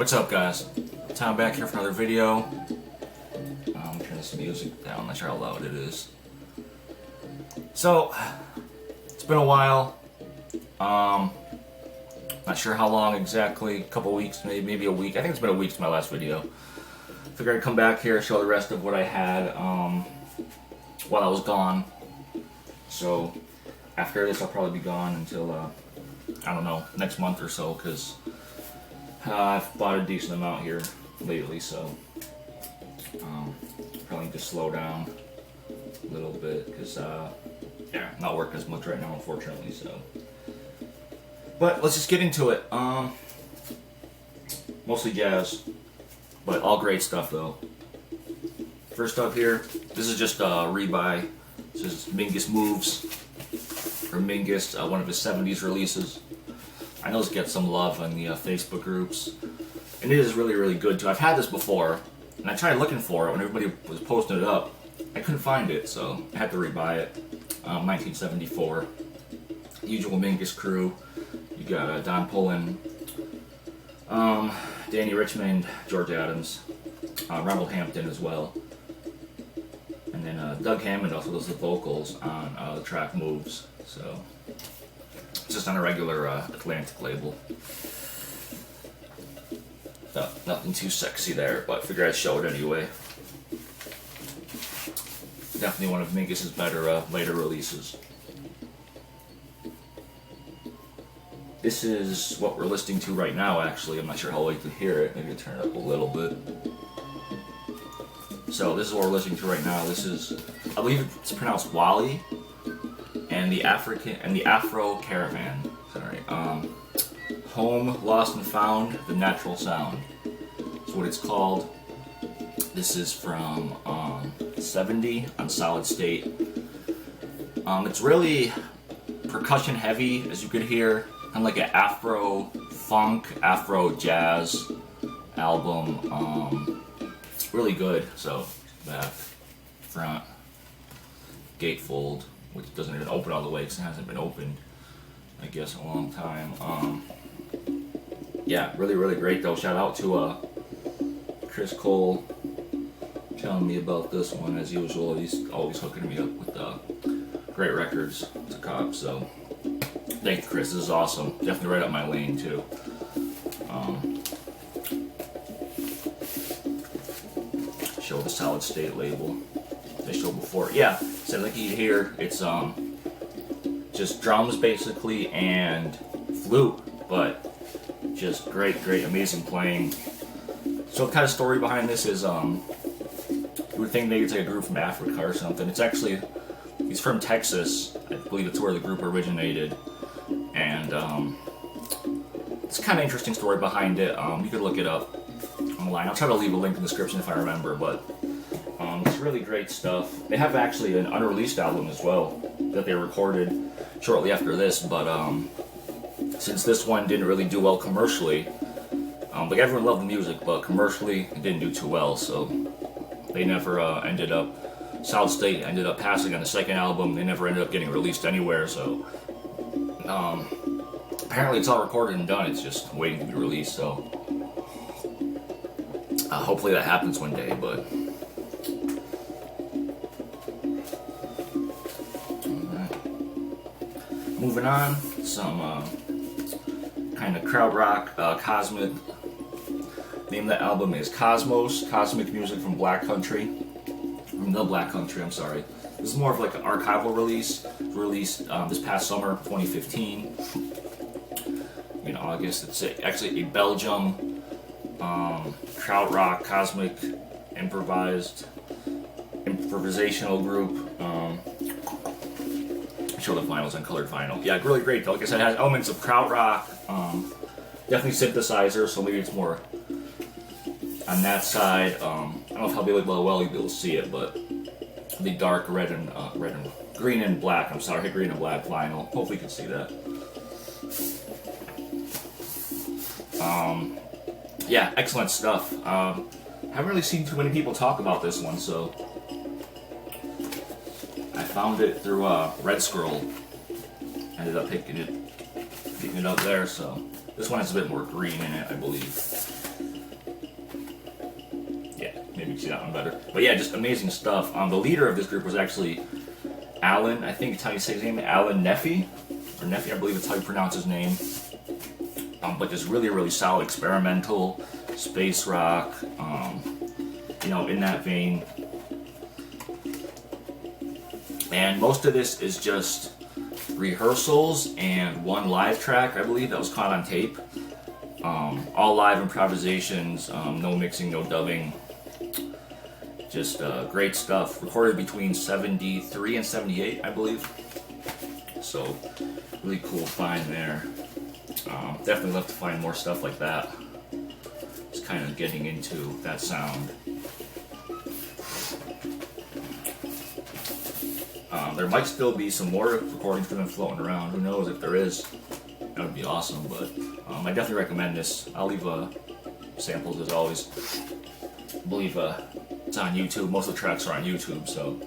What's up, guys? Tom back here for another video. Turn this music down, I'm not sure how loud it is. So, it's been a while. Not sure how long exactly, a couple weeks, maybe a week. I think it's been a week since my last video. Figured I'd come back here, show the rest of what I had while I was gone. So, after this I'll probably be gone until, I don't know, next month or so, because I've bought a decent amount here lately, so probably need to slow down a little bit, because yeah, I'm not working as much right now, unfortunately, so. But let's just get into it. Mostly jazz, but all great stuff though. First up here, this is just a rebuy. This is Mingus Moves, or Mingus, one of his 70s releases. I know this gets some love on the Facebook groups, and it is really, really good too. I've had this before, and I tried looking for it when everybody was posting it up. I couldn't find it, so I had to rebuy it. 1974. Usual Mingus crew. You got Don Pullen, Danny Richmond, George Adams, Ronald Hampton as well, and then Doug Hammond also does the vocals on the track Moves. So it's just on a regular Atlantic label. No, nothing too sexy there, but I figured I'd show it anyway. Definitely one of Mingus's better later releases. This is what we're listening to right now, actually. I'm not sure how well you can hear it. Maybe I'll turn it up a little bit. So this is what we're listening to right now. This is, I believe it's pronounced Wally, and the Afro-Caravan. Sorry. Home, Lost and Found, The Natural Sound. That's what it's called. This is from 70 on Solid State. It's really percussion heavy, as you could hear. Kind of like an Afro-funk, Afro-jazz album. It's really good. So, back, front, gatefold, which doesn't even open all the way because it hasn't been opened, I guess, in a long time. Yeah, really, really great though. Shout out to Chris Cole telling me about this one as usual. He's always hooking me up with great records to cop. So thank you, Chris. This is awesome. Definitely right up my lane too. Show the Solid State label they showed before. Yeah, so like you hear, it's just drums basically and flute, but just great, amazing playing. So the kind of story behind this is, you would think maybe it's like a group from Africa or something. It's actually, he's from Texas. I believe it's where the group originated. And it's kind of interesting story behind it. You could look it up online. I'll try to leave a link in the description if I remember, but it's really great stuff. They have actually an unreleased album as well that they recorded shortly after this, but since this one didn't really do well commercially, like everyone loved the music, but commercially it didn't do too well, so they never ended up, Solid State ended up passing on the second album. They never ended up getting released anywhere, so apparently it's all recorded and done, it's just waiting to be released, so hopefully that happens one day, but moving on, some kind of crowd rock, cosmic. The name of the album is Cosmos, Cosmic Music from Black Country. From the Black Country, I'm sorry. This is more of like an archival release, released this past summer, 2015. In August. It's actually a Belgium crowd rock, cosmic, improvisational group. Show the finals on colored vinyl. Yeah, really great though. Like I said, it has elements of crowd rock, definitely synthesizer, so maybe it's more on that side. I don't know if I'll be able to see it, but the dark red and green and black. I'm sorry, green and black vinyl. Hopefully you can see that. Yeah, excellent stuff. Haven't really seen too many people talk about this one, so I found it through Red Scroll. Ended up picking it up there, so this one has a bit more green in it, I believe. You can see that one better. But yeah, just amazing stuff. The leader of this group was actually Alan, I think it's how you say his name, Alan Neffy, or Neffy, I believe it's how you pronounce his name. But just really, really solid experimental space rock, you know, in that vein. And most of this is just rehearsals and one live track, I believe, that was caught on tape. All live improvisations, no mixing, no dubbing. Just great stuff. Recorded between 73 and 78, I believe. So, really cool find there. Definitely love to find more stuff like that. Just kind of getting into that sound. There might still be some more recordings for them floating around. Who knows if there is? That would be awesome. But I definitely recommend this. I'll leave samples as always. I believe it's on YouTube. Most of the tracks are on YouTube. So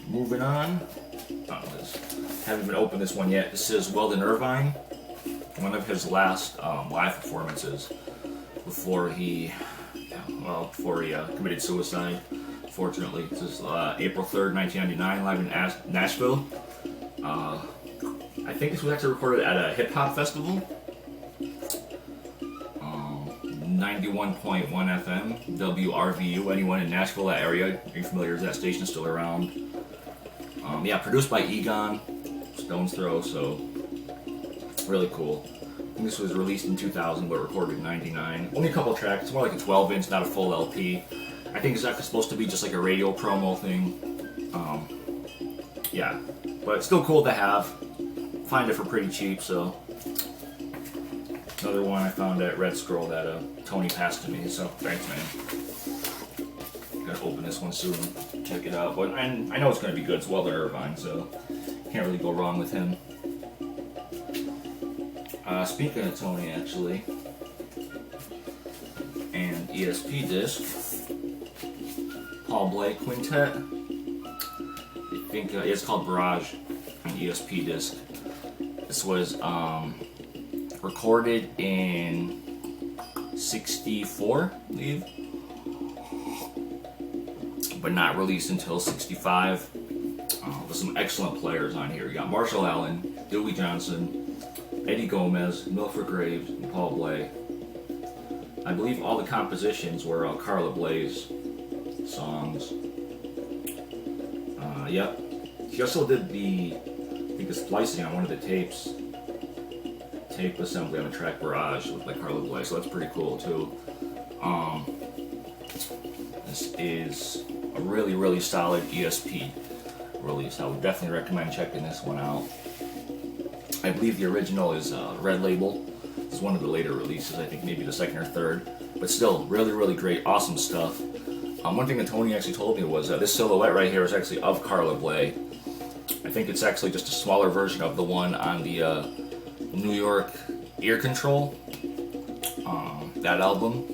moving on. Haven't even opened this one yet. This is Weldon Irvine. One of his last live performances before he committed suicide, fortunately. This is April 3rd, 1999, live in Nashville. I think this was actually recorded at a hip-hop festival. 91.1 FM, WRVU. Anyone in Nashville, that area, are you familiar with that station? Still around. Yeah, produced by Egon, Stone's Throw, so really cool. This was released in 2000, but recorded in 99. Only a couple tracks. It's more like a 12-inch, not a full LP. I think it's actually supposed to be just like a radio promo thing. Yeah, but it's still cool to have. Find it for pretty cheap, so. Another one I found at Red Scroll that Tony passed to me, so thanks, man. Gotta open this one soon, check it out. But and I know it's gonna be good. It's Weldon Irvine, so can't really go wrong with him. Speaking of Tony, actually, and ESP disc, Paul Bley Quintet. I think it's called Barrage on ESP disc. This was recorded in '64, I believe, but not released until '65. With some excellent players on here. You got Marshall Allen, Dewey Johnson, Eddie Gomez, Milford Graves, and Paul Bley. I believe all the compositions were Carla Bley's songs. Yep. She also did the splicing on one of the tapes. Tape assembly on the track Barrage with like Carla Bley, so that's pretty cool too. This is a really, really solid ESP release. I would definitely recommend checking this one out. I believe the original is Red Label. It's one of the later releases, I think maybe the second or third. But still, really, really great, awesome stuff. One thing that Tony actually told me was this silhouette right here is actually of Carla Bley. I think it's actually just a smaller version of the one on the New York Ear Control, that album.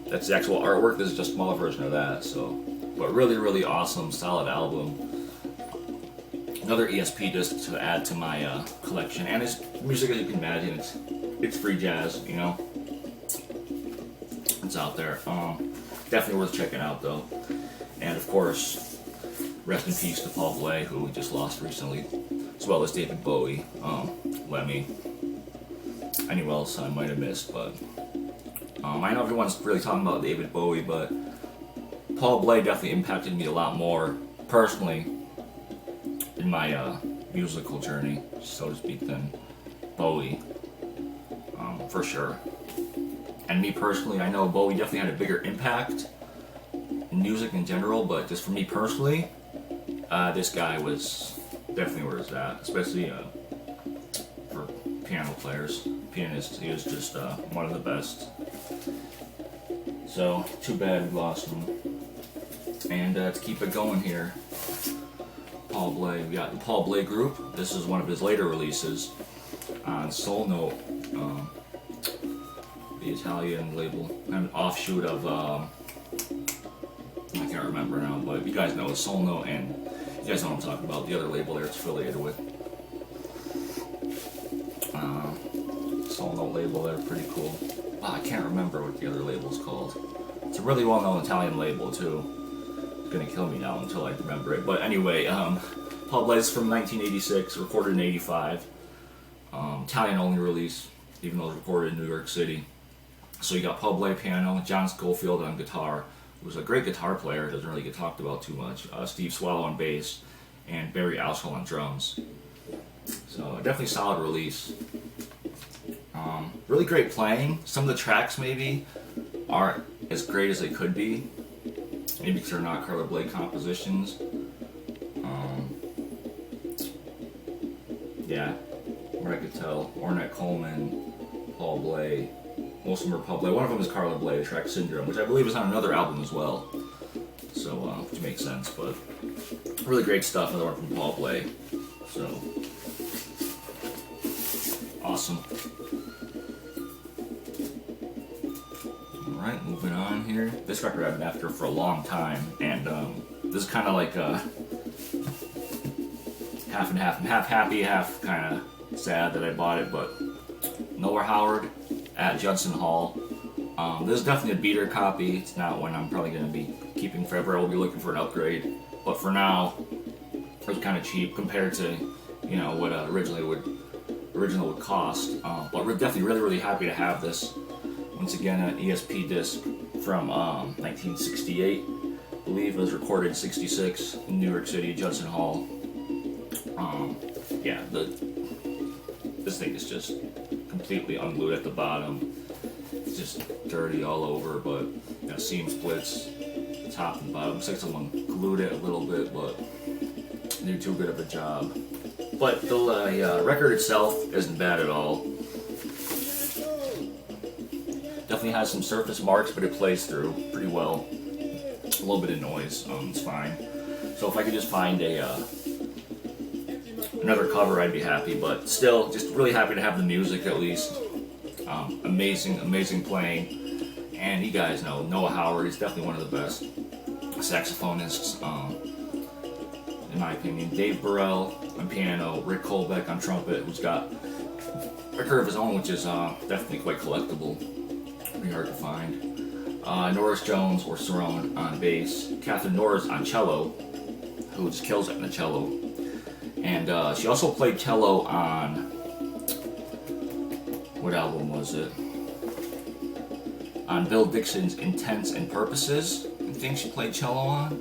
That's the actual artwork. This is just a smaller version of that. So, but really, really awesome, solid album. Another ESP disc to add to my collection, and it's music, as you can imagine. It's free jazz, you know. It's out there. Definitely worth checking out, though. And of course, rest in peace to Paul Bley, who we just lost recently, as well as David Bowie, Lemmy. Anyone else I might have missed, but I know everyone's really talking about David Bowie, but Paul Bley definitely impacted me a lot more personally in my musical journey, so to speak, than Bowie, for sure. And me personally, I know Bowie definitely had a bigger impact in music in general, but just for me personally, this guy was definitely where it's at, especially for piano players, pianists. He was just one of the best. So, too bad we lost him. And to keep it going here, Paul Bley. We got the Paul Bley Group. This is one of his later releases on Soul Note, the Italian label, an offshoot of I can't remember now, but you guys know it's Soul Note, and you guys know what I'm talking about. The other label there it's affiliated with. soul note label there, pretty cool. I can't remember what the other label's called. It's a really well-known Italian label too. It's gonna kill me now until I remember it. But anyway, Paul Bley's from 1986, recorded in 85. Italian-only release, even though it was recorded in New York City. So you got Paul Bley piano, John Schofield on guitar, who was a great guitar player, doesn't really get talked about too much. Steve Swallow on bass, and Barry Alshall on drums. So definitely solid release. Really great playing. Some of the tracks maybe aren't as great as they could be, maybe because they're not Carla Bley compositions. Yeah, where I could tell, Ornette Coleman, Paul Bley, most of them are Paul Bley. One of them is Carla Bley, the track Syndrome, which I believe is on another album as well. So, which makes sense, but really great stuff, another one from Paul Bley. So, awesome. Alright, moving on here. This record I've been after for a long time, and this is kind of like half and half. I'm half happy, half kind of sad that I bought it, but Noah Howard at Judson Hall. This is definitely a beater copy. It's not one I'm probably going to be keeping forever. I will be looking for an upgrade, but for now, it was kind of cheap compared to, you know, what original would cost. But we're definitely really happy to have this. Once again, an ESP disc from 1968. I believe it was recorded in '66 in New York City, Judson Hall. Yeah, this thing is just completely unglued at the bottom. It's just dirty all over, but you know, seam splits, top and bottom. Looks like someone glued it a little bit, but didn't do too good of a job. But the record itself isn't bad at all. Definitely has some surface marks, but it plays through pretty well. A little bit of noise, it's fine. So if I could just find another cover, I'd be happy. But still, just really happy to have the music at least. Amazing playing. And you guys know Noah Howard is definitely one of the best saxophonists, in my opinion. Dave Burrell on piano, Rick Colbeck on trumpet, who's got a record of his own, which is definitely quite collectible. Pretty hard to find. Norris Jones or Cerrone on bass, Catherine Norris on cello, who just kills it in the cello. And she also played cello on, what album was it? On Bill Dixon's Intents and Purposes, I think she played cello on,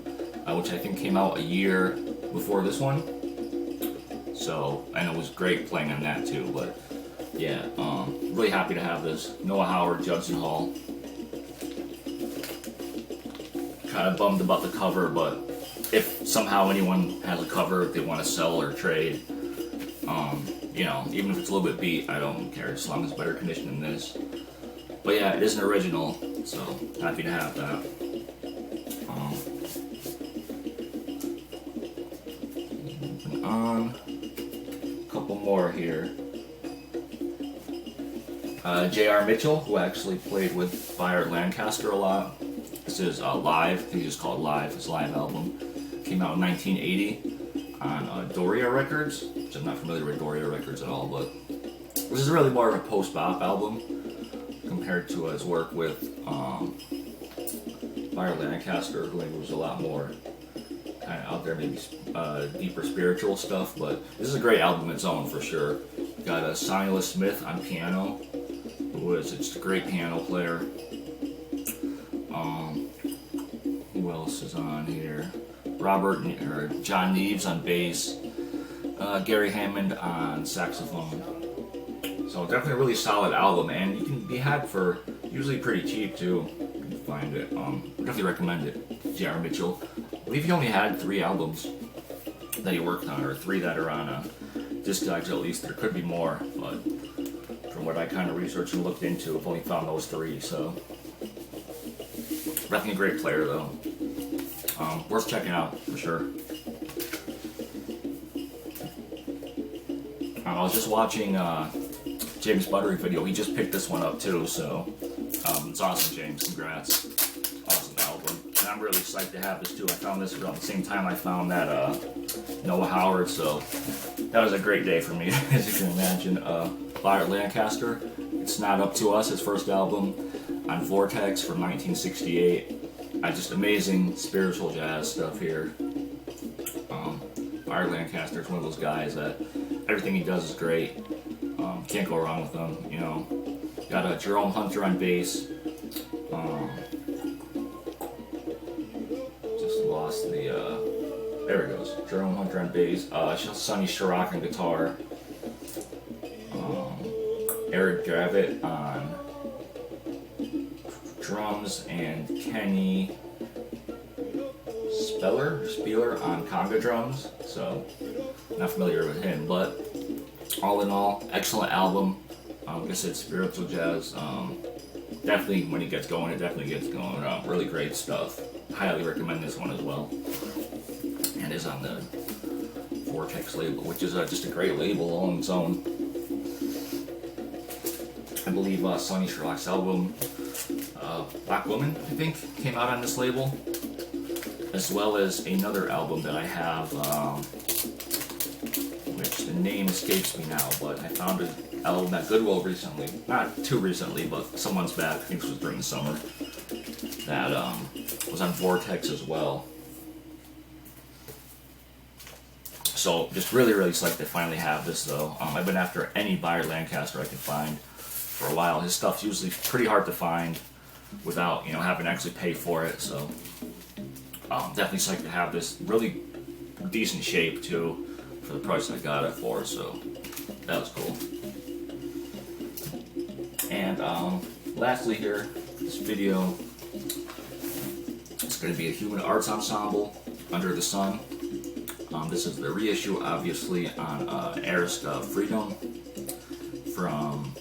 which I think came out a year before this one. So, I know it was great playing on that too, but yeah, really happy to have this. Noah Howard, Judson Hall. Kind of bummed about the cover, but if somehow anyone has a cover they want to sell or trade, you know, even if it's a little bit beat, I don't care, as long as it's better condition than this. But yeah, it is an original, so happy to have that. Moving on, a couple more here. J.R. Mitchell, who actually played with Byard Lancaster a lot. This is Live, I think it's just called Live, his live album. Came out in 1980 on Doria Records, which I'm not familiar with Doria Records at all, but this is really more of a post-bop album compared to his work with Byard Lancaster, who was a lot more kind of out there, maybe deeper spiritual stuff, but this is a great album in its own for sure. Got Sonny Smith on piano, who is just a great piano player. Who else is on here? John Neves on bass, Gary Hammond on saxophone. So definitely a really solid album, and you can be had for usually pretty cheap too. You can find it. Definitely recommend it. J.R. Mitchell. I believe he only had 3 albums that he worked on, or 3 that are on Discogs at least. There could be more, but from what I kind of researched and looked into, I've only found those 3. So definitely a great player though. Worth checking out for sure. I was just watching James Buttery video. He just picked this one up too, so it's awesome, James. Congrats. Awesome album. And I'm really psyched to have this too. I found this around the same time I found that Noah Howard, so that was a great day for me, as you can imagine. Byard Lancaster, It's Not Up to Us, his first album on Vortex from 1968. Just amazing spiritual jazz stuff here. Byard Lancaster is one of those guys that everything he does is great. Can't go wrong with him, you know. Got Jerome Hunter on bass. Just lost the, there it goes. Jerome Hunter on bass. Sonny Chirac on guitar. Eric Dravitt on drums, and Kenny Spieler on conga drums. So, not familiar with him, but all in all, excellent album. Like I said, spiritual jazz. Definitely, when it gets going, it definitely gets going. Really great stuff. Highly recommend this one as well. And is on the Vortex label, which is just a great label on its own. I believe Sonny Chirac's album, Black Woman, I think, came out on this label, as well as another album that I have, which the name escapes me now, but I found an album at Goodwill recently, not too recently, but some months back, I think this was during the summer, that was on Vortex as well. So just really, really psyched to finally have this though. I've been after any Byard Lancaster I could find for a while. His stuff's usually pretty hard to find without, you know, having to actually pay for it. So definitely psyched to have this. Really decent shape too for the price I got it for. So that was cool. And lastly here, this video, it's going to be a human arts ensemble, Under the Sun. This is the reissue, obviously, on Arista Freedom from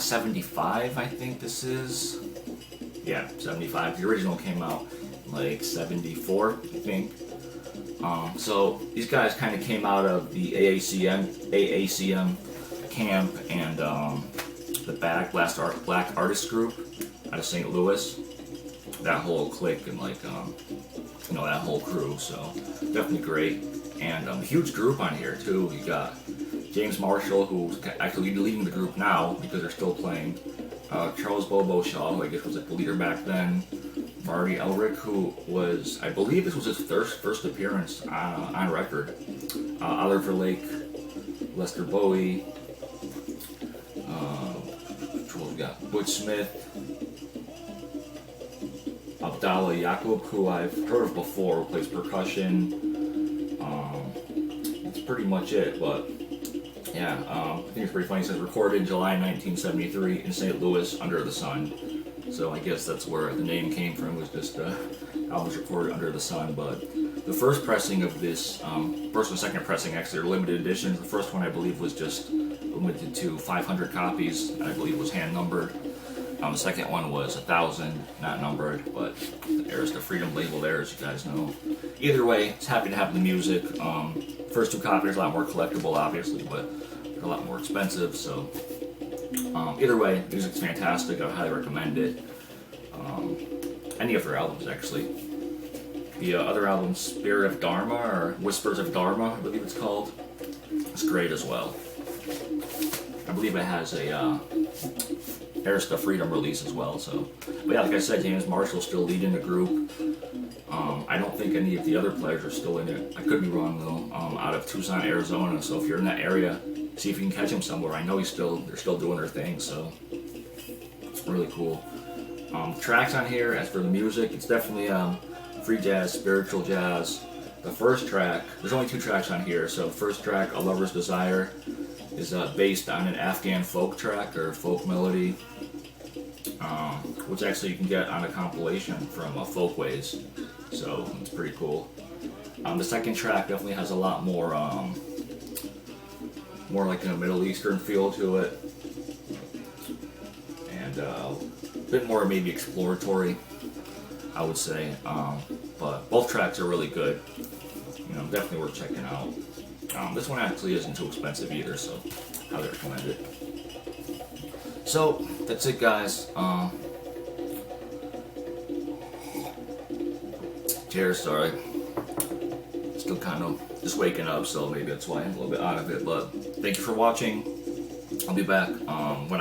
75, I think this is. Yeah, 75. The original came out like 74, I think. So these guys kind of came out of the AACM camp and the Black Artist Group out of St. Louis. That whole clique and like you know, that whole crew. So definitely great, and a huge group on here too. You got James Marshall, who's actually leading the group now because they're still playing. Charles Bobo Shaw, who I guess was like the leader back then. Marty Elric, who was, I believe this was his first appearance on record. Oliver Lake, Lester Bowie, we got Butch Smith, Abdallah Yaqub, who I've heard of before, who plays percussion. That's pretty much it, but yeah, I think it's pretty funny. It says recorded in July 1973 in St. Louis, Under the Sun. So I guess that's where the name came from, was just albums recorded under the sun. But the first pressing of this, first and second pressing, actually, are limited editions. The first one, I believe, was just limited to 500 copies, and I believe was hand numbered. The second one was 1,000, not numbered, but there's the Freedom label there, as you guys know. Either way, it's happy to have the music. First two copies are a lot more collectible, obviously, but they're a lot more expensive, so either way, the music's fantastic. I highly recommend it. Any of their albums, actually. The other album, Spirit of Dharma, or Whispers of Dharma, I believe it's called, it's great as well. I believe it has a Arista Freedom release as well. So, but yeah, like I said, James Marshall's still leading the group. I don't think any of the other players are still in it. I could be wrong though. Out of Tucson, Arizona. So if you're in that area, see if you can catch him somewhere. I know they're still doing their thing. So it's really cool. Tracks on here, as for the music, it's definitely free jazz, spiritual jazz. The first track, there's only 2 tracks on here. So first track, A Lover's Desire, is based on an Afghan folk track or folk melody, which actually you can get on a compilation from Folkways, so it's pretty cool. The second track definitely has a lot more like a Middle Eastern feel to it, and a bit more maybe exploratory, I would say. But both tracks are really good. You know, definitely worth checking out. This one actually isn't too expensive either, so highly recommend it. So that's it, guys. Cheers, sorry. Still kind of just waking up, so maybe that's why I'm a little bit out of it. But thank you for watching. I'll be back when